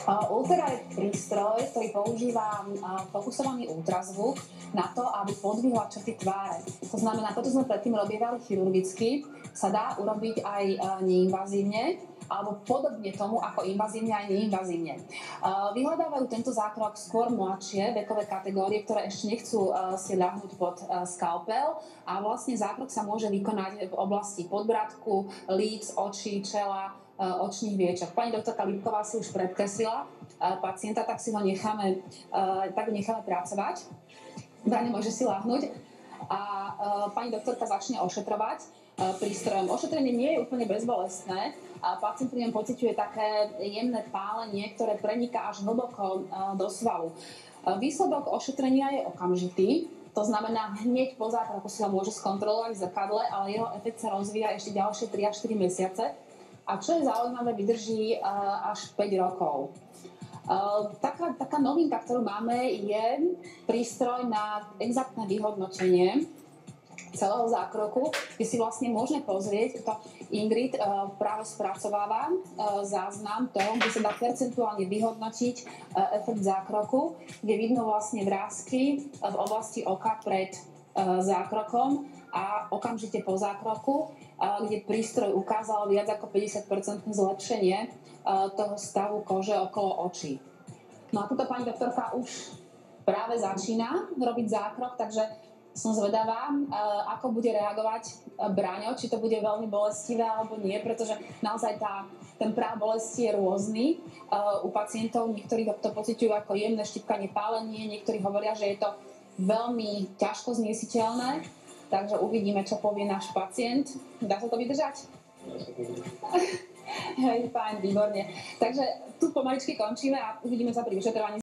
Ultra je prístroj, ktorý používa fokusovaný ultrazvuk na to, aby podvihla črty tváre. To znamená, to, čo sme predtým robievali chirurgicky, sa dá urobiť aj neinvazívne, alebo podobne tomu, ako invazívne aj neinvazívne. Vyhľadávajú tento zákrok skôr mladšie vekové kategórie, ktoré ešte nechcú si ľahnúť pod skalpel, a vlastne zákrok sa môže vykonať v oblasti podbradku, líc, očí, čela, očných viečok. Pani doktorka Lipková si už predkreslila pacienta, tak si ho necháme pracovať. Dane môže si ľahnúť a pani doktorka začne ošetrovať prístrojom. Ošetrenie nie je úplne bezbolestné a pacient pri ňom pociťuje také jemné pálenie, ktoré preniká až hlboko do svalu. Výsledok ošetrenia je okamžitý, to znamená, hneď po zákroku si ho môže skontrolovať v zrkadle, ale jeho efekt sa rozvíja ešte ďalšie 3 až 4 mesiace. A čo je zaujímavé, vydrží až 5 rokov. Taká novinka, ktorú máme, je prístroj na exaktné vyhodnotenie celého zákroku, kde si vlastne môžeme pozrieť, to Ingrid práve spracováva záznam toho, kde sa dá percentuálne vyhodnotiť efekt zákroku, kde vidno vlastne vrásky v oblasti oka pred zákrokom a okamžite po zákroku, kde prístroj ukázal viac ako 50% zlepšenie toho stavu kože okolo očí. No a tuto pani doktorka už práve začína robiť zákrok, takže som zvedavá, ako bude reagovať Braňo, či to bude veľmi bolestivé alebo nie, pretože naozaj ten práv bolesti je rôzny u pacientov. Niektorí to pociťujú ako jemné štípkanie, pálenie, niektorí hovoria, že je to veľmi ťažko zniesiteľné, takže uvidíme, čo povie náš pacient. Dá sa to vydržať? Hej, fajn, výborne. Takže tu pomaličky končíme a uvidíme sa pri vyšetrovaní.